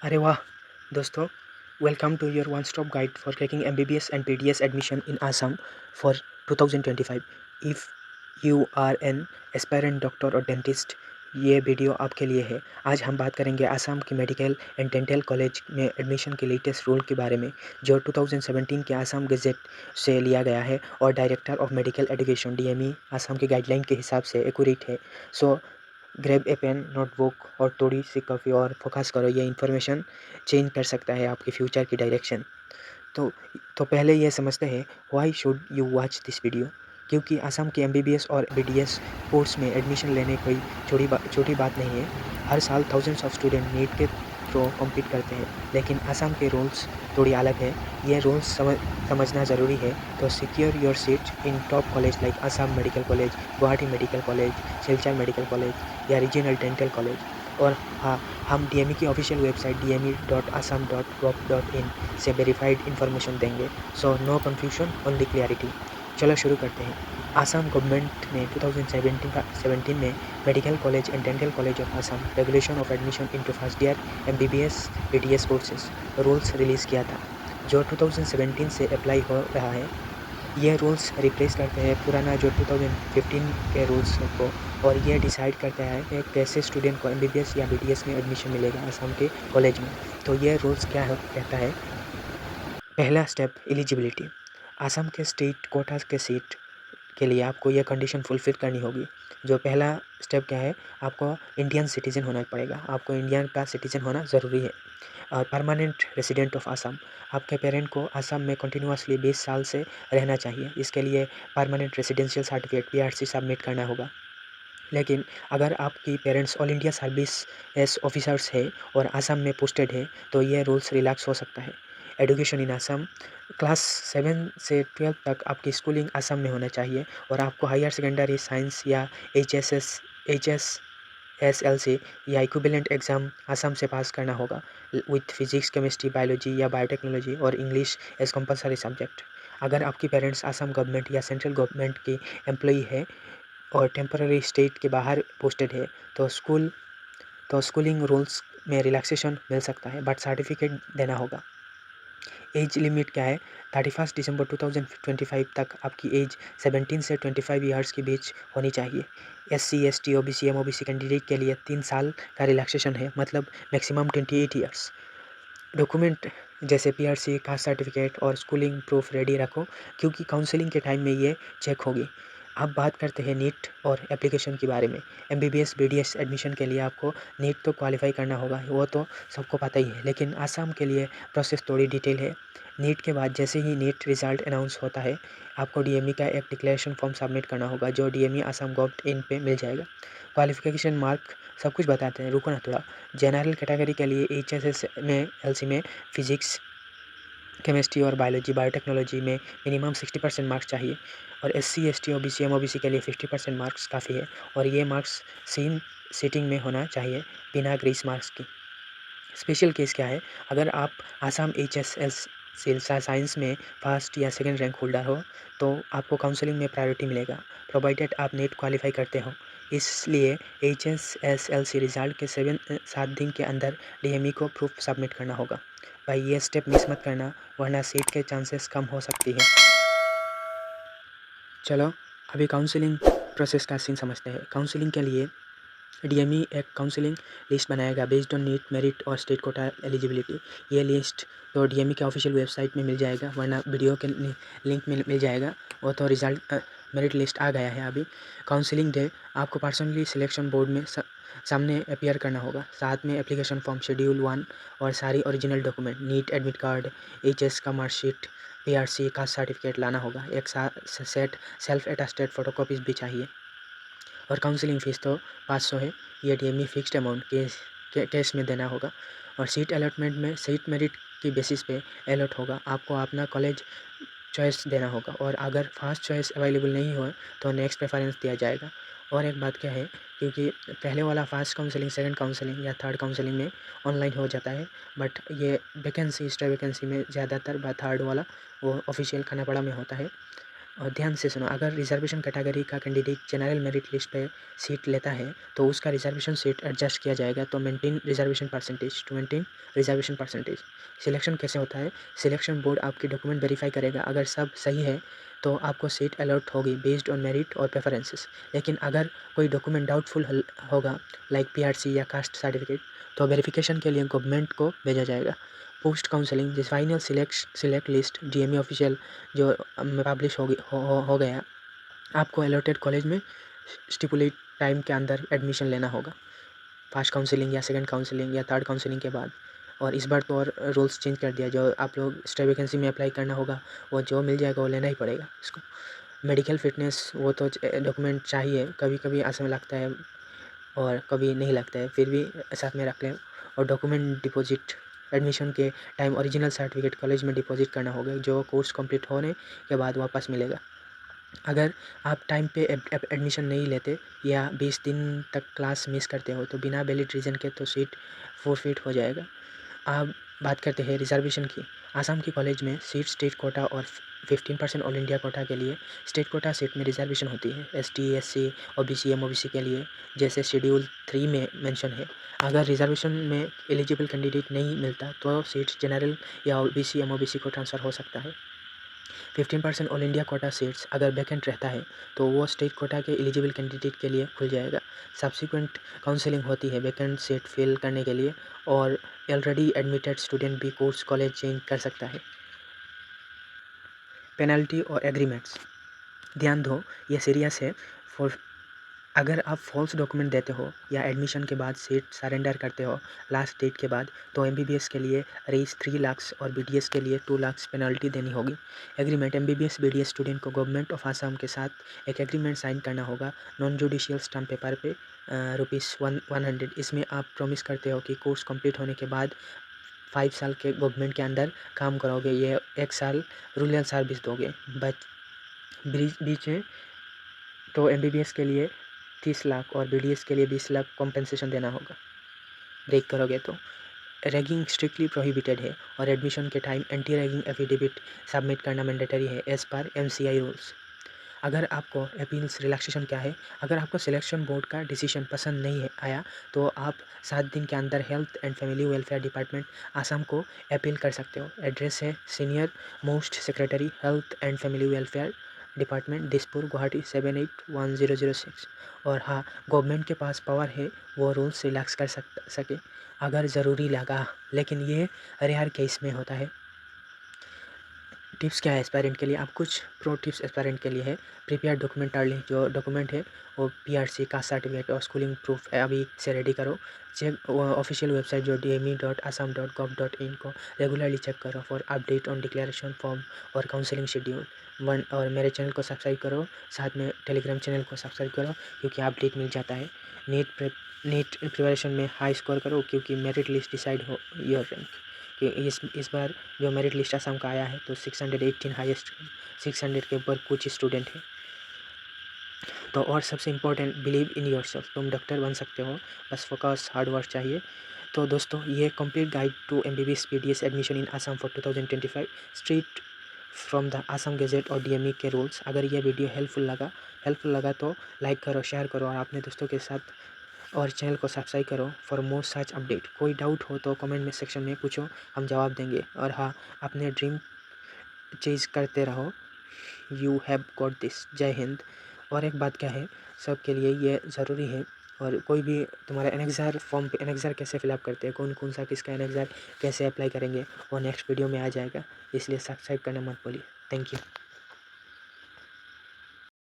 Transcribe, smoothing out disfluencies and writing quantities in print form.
अरे वाह! दोस्तों, welcome to your one stop guide for cracking MBBS and BDS admission in Assam for 2025। If you are an aspirant doctor और dentist, ये video आपके लिए है। आज हम बात करेंगे आसाम के मेडिकल एंड डेंटल कॉलेज में एडमिशन के लेटेस्ट रूल के बारे में, जो 2017 के आसाम गज़ेट से लिया गया है और director of medical education DME Assam की गाइडलाइन के हिसाब से एक्यूरेट है। सो ग्रैब ए पेन, नोटबुक और थोड़ी सी कॉफ़ी और फोकस करो। ये इन्फॉर्मेशन चेंज कर सकता है आपके फ्यूचर की डायरेक्शन। तो पहले ये समझते हैं why should you watch this video. क्योंकि असम के एमबीबीएस और बीडीएस कोर्स में एडमिशन लेने कोई छोटी बात नहीं है। हर साल थाउजेंड्स ऑफ स्टूडेंट नीट के थ्रू कम्पीट करते हैं, लेकिन असम के रूल्स थोड़ी अलग है। ये रूल्स समझना ज़रूरी है। तो secure your seat in top college like Assam medical college, Guwahati medical college, Silchar medical college या रीजनल डेंटल कॉलेज। और हाँ, हम डीएमई की ऑफिशियल वेबसाइट dme.assam.gov.in से वेरीफाइड इन्फॉर्मेशन देंगे। So no confusion, only clarity. चलो शुरू करते हैं। आसाम गवर्नमेंट ने 2017 में medical college and dental college of Assam regulation of admission into first year MBBS BDS courses rules release किया था, जो 2017 से अप्लाई हो रहा है। ये रूल्स रिप्लेस करते हैं पुराना जो 2015 के रूल्स को, और ये डिसाइड करता है कि कैसे स्टूडेंट को एमबीबीएस या बीडीएस में एडमिशन मिलेगा आसाम के कॉलेज में। तो ये रूल्स क्या कहता है। पहला स्टेप, एलिजिबिलिटी। आसाम के स्टेट कोटा के सीट के लिए आपको ये कंडीशन फुलफिल करनी होगी। जो पहला स्टेप क्या है, आपको इंडियन सिटीज़न होना पड़ेगा। आपको इंडियन का सिटीज़न होना ज़रूरी है। और परमानेंट रेसिडेंट ऑफ आसाम, आपके पेरेंट को आसाम में कंटिन्यूसली 20 साल से रहना चाहिए। इसके लिए permanent residential certificate PRC submit करना होगा। लेकिन अगर आपकी parents all India service S officers है और आसाम में पोस्टेड है, तो ये रूल्स रिलैक्स हो सकता है। एजुकेशन इन आसाम, क्लास 7 से 12 तक आपकी स्कूलिंग आसाम में होना चाहिए, और आपको हायर सेकेंडरी साइंस या एच एस एल सी या इक्विवेलेंट एग्ज़ाम आसाम से पास करना होगा, विथ फिजिक्स, केमिस्ट्री, बायोलॉजी या बायोटेक्नोलॉजी और इंग्लिश एज कंपलसरी सब्जेक्ट। अगर आपकी पेरेंट्स आसाम गवर्नमेंट या सेंट्रल गवर्नमेंट की एम्प्लॉई है और टेम्पररी स्टेट के बाहर पोस्टेड है, तो स्कूलिंग रूल्स में रिलैक्सेशन मिल सकता है, बट सर्टिफिकेट देना होगा। एज लिमिट क्या है, 31 दिसंबर 2025 तक आपकी एज 17 से 25 ईयर्स के बीच होनी चाहिए। SC ST OBC MOBC candidate के लिए 3 साल का रिलैक्सेशन है, मतलब मैक्सिमम 28 ईयर्स। डॉक्यूमेंट जैसे पीआरसी, कास्ट सर्टिफिकेट और स्कूलिंग प्रूफ रेडी रखो, क्योंकि काउंसलिंग के टाइम में ये चेक होगी। अब बात करते हैं नीट और एप्लीकेशन के बारे में। एमबीबीएस बीडीएस एडमिशन के लिए आपको नीट तो क्वालिफाई करना होगा, वो तो सबको पता ही है, लेकिन आसाम के लिए प्रोसेस थोड़ी डिटेल है। नीट के बाद जैसे ही नीट रिज़ल्ट अनाउंस होता है, आपको डीएमई का एक डिक्लेरेशन फॉर्म सबमिट करना होगा, जो डीएमई आसाम gov.in पे मिल जाएगा। क्वालिफिकेशन मार्क सब कुछ बताते हैं, रुको ना थोड़ा। जनरल कैटेगरी के लिए HSS में LC में फिजिक्स, केमिस्ट्री और बायोलॉजी, बायोटेक्नोलॉजी में मिनिमम 60% मार्क्स चाहिए, और SC ST OBC MOBC के लिए 50% मार्क्स काफ़ी है, और ये मार्क्स सेम सीटिंग में होना चाहिए बिना ग्रेस मार्क्स की। स्पेशल केस क्या है, अगर आप आसाम HSS सिलसा साइंस में फर्स्ट या सेकंड रैंक होल्डर हो, तो आपको काउंसलिंग में प्रायोरिटी मिलेगा, प्रोवाइडेड आप नेट क्वालिफाई करते हो। इसलिए HSSLC रिजल्ट के 7 दिन के अंदर DME को प्रूफ सबमिट करना होगा। भाई ये स्टेप मिस मत करना, वरना सीट के चांसेस कम हो सकती है। चलो अभी काउंसलिंग प्रोसेस का सीन समझते हैं। काउंसलिंग के लिए डीएमई एक काउंसलिंग लिस्ट बनाएगा बेस्ड ऑन नीट, मेरिट और स्टेट कोटा एलिजिबिलिटी। ये लिस्ट तो डीएमई के ऑफिशियल वेबसाइट में मिल जाएगा, वरना वीडियो के लिंक में मिल जाएगा। वो तो रिजल्ट मेरिट लिस्ट आ गया है अभी। काउंसलिंग डे आपको पर्सनली सिलेक्शन बोर्ड में सामने अपीयर करना होगा, साथ में एप्लीकेशन फॉर्म, शेड्यूल 1 और सारी original document, NEET admit card, HS का मार्कशीट, पीआरसी, कास्ट सर्टिफिकेट लाना होगा। एक सेट सेल्फ अटेस्टेड फोटोकॉपीज़ भी चाहिए। और काउंसलिंग फ़ीस तो 500 है। ये डीएमई फिक्स्ड अमाउंट कैश में देना होगा। और सीट अलॉटमेंट में सीट मेरिट की बेसिस पे अलॉट होगा, आपको अपना कॉलेज चॉइस देना होगा, और अगर फर्स्ट चॉइस अवेलेबल नहीं हो तो नेक्स्ट प्रेफरेंस दिया जाएगा। और एक बात क्या है, क्योंकि पहले वाला फर्स्ट काउंसलिंग, सेकंड काउंसलिंग या थर्ड काउंसलिंग में ऑनलाइन हो जाता है, बट ये वैकेंसी, एक्स्ट्रा वैकेंसी में ज़्यादातर थर्ड वाला वो ऑफिशियल खानापाड़ा में होता है। और ध्यान से सुनो, अगर रिजर्वेशन कैटेगरी का कैंडिडेट जनरल मेरिट लिस्ट पे सीट लेता है तो उसका रिजर्वेशन सीट एडजस्ट किया जाएगा to maintain reservation percentage. Selection कैसे होता है? सिलेक्शन बोर्ड आपकी डॉक्यूमेंट वेरीफाई करेगा, अगर सब सही है तो आपको सीट अलॉट होगी बेस्ड ऑन मेरिट और प्रेफरेंसेस। लेकिन अगर कोई डॉक्यूमेंट डाउटफुल होगा लाइक पीआरसी या कास्ट सर्टिफिकेट तो वेरिफिकेशन के लिए गवर्नमेंट को भेजा जाएगा। पोस्ट काउंसलिंग जिस final select list DME official जो पब्लिश हो गया, आपको अलॉटेड कॉलेज में स्टिपुलेट टाइम के अंदर एडमिशन लेना होगा, फर्स्ट काउंसलिंग या सेकंड काउंसलिंग या थर्ड काउंसलिंग के बाद। और इस बार तो और रूल्स चेंज कर दिया, जो आप लोग स्टे वैकेंसी में अप्लाई करना होगा वो जो मिल जाएगा वो लेना ही पड़ेगा इसको। मेडिकल फिटनेस वो तो डॉक्यूमेंट चाहिए, कभी कभी असम लगता है और कभी नहीं लगता है, फिर भी साथ में रख लें। और डॉक्यूमेंट डिपॉजिट, एडमिशन के टाइम ओरिजिनल सर्टिफिकेट कॉलेज में डिपॉजिट करना होगा, जो कोर्स कंप्लीट होने के बाद वापस मिलेगा। अगर आप टाइम पे एडमिशन नहीं लेते या 20 दिन तक क्लास मिस करते हो तो बिना वैलिड रीज़न के तो सीट फोरफिट हो जाएगा। अब बात करते हैं रिजर्वेशन की। आसाम की कॉलेज में सीट स्टेट कोटा और 15% ऑल इंडिया कोटा के लिए स्टेट कोटा सीट में रिजर्वेशन होती है। एसटी, एससी, ओबीसी, एमओबीसी के लिए जैसे शेड्यूल 3 में मेंशन है। अगर रिजर्वेशन में एलिजिबल कैंडिडेट नहीं मिलता तो सीट जनरल या ओबीसी, एमओबीसी को ट्रांसफ़र हो सकता है। 15% ऑल इंडिया कोटा सीट्स अगर वैकेंट रहता है तो वो स्टेट कोटा के एलिजिबल कैंडिडेट के लिए खुल जाएगा। सब्सिक्वेंट काउंसलिंग होती है वैकेंट सीट फिल करने के लिए, और ऑलरेडी एडमिटेड स्टूडेंट भी कोर्स कॉलेज चेंज कर सकता है। पेनल्टी और एग्रीमेंट्स, ध्यान दो ये सीरियस है। फॉर अगर आप फॉल्स डॉक्यूमेंट देते हो या एडमिशन के बाद सीट सरेंडर करते हो लास्ट डेट के बाद तो एमबीबीएस के लिए रेस 3 लाख और बीडीएस के लिए 2 लाख पेनल्टी देनी होगी। एग्रीमेंट, एमबीबीएस बीडीएस स्टूडेंट को गवर्नमेंट ऑफ आसाम के साथ एक एग्रीमेंट साइन करना होगा नॉन जुडिशियल स्टैम्प पेपर पे ₹100। इसमें आप प्रॉमिस करते हो कि कोर्स कंप्लीट होने के बाद 5 साल के गवर्नमेंट के अंदर काम करोगे, ये 1 साल रूरल सर्विस दोगे। बीच में तो एमबीबीएस के लिए 30 लाख और बीडीएस के लिए 20 लाख कॉम्पेंसेशन देना होगा ब्रेक करोगे तो। रैगिंग स्ट्रिक्टली प्रोहिबिटेड है और एडमिशन के time anti ragging affidavit submit करना मैंडेटरी है एज़ पर एमसीआई रूल्स। अगर आपको अपील्स रिलैक्सेशन क्या है, अगर आपको सिलेक्शन बोर्ड का डिसीजन पसंद नहीं आया तो आप 7 दिन के अंदर health and family welfare department Assam को अपील कर सकते हो। एड्रेस है senior most secretary health and family welfare department, Dispur, Guwahati 781006। और हाँ, गवर्नमेंट के पास पावर है वो रूल्स रिलैक्स कर सके अगर ज़रूरी लगा, लेकिन ये रेयर केस में होता है। टिप्स क्या है एस्पायरेंट के लिए? आप कुछ प्रो टिप्स एस्पायरेंट के लिए है। प्रिपेयर डॉक्यूमेंट अर्ली, जो डॉक्यूमेंट है वो पीआरसी, कास्ट सर्टिफिकेट और स्कूलिंग प्रूफ है अभी से रेडी करो। चेक ऑफिशियल वेबसाइट जो dme.assam.gov.in को रेगुलरली चेक करो for update on declaration form और काउंसलिंग शेड्यूल। और मेरे चैनल को सब्सक्राइब करो, साथ में टेलीग्राम चैनल को सब्सक्राइब करो क्योंकि अपडेट मिल जाता है। नीट प्रिपरेशन में हाई स्कोर करो क्योंकि मेरिट लिस्ट डिसाइड हो योर रैंक। कि इस बार जो मेरिट लिस्ट असम का आया है तो 618 हाईएस्ट, 600 के ऊपर कुछ स्टूडेंट है। तो और सबसे इम्पोर्टेंट, बिलीव इन योरसेल्फ, तुम डॉक्टर बन सकते हो, बस फोकस, हार्ड वर्क चाहिए। तो दोस्तों ये complete guide to MBBS BDS admission in Assam for 2025 straight from the Assam gazette और डीएमई के रूल्स। अगर ये वीडियो हेल्पफुल लगा तो लाइक करो, शेयर करो और अपने दोस्तों के साथ, और चैनल को सब्सक्राइब करो फॉर मोर सच अपडेट। कोई डाउट हो तो कमेंट में सेक्शन में पूछो, हम जवाब देंगे। और हाँ, अपने ड्रीम चेज करते रहो, यू हैव गॉट दिस। जय हिंद। और एक बात क्या है, सबके लिए ये ज़रूरी है, और कोई भी तुम्हारा एनेक्ज़र फॉर्म पे एनेक्ज़र कैसे फिलअप करते हैं, कौन कौन सा किसका एनेक्ज़र कैसे अप्लाई करेंगे, वो नेक्स्ट वीडियो में आ जाएगा, इसलिए सब्सक्राइब करना मत भूलिए। Thank you.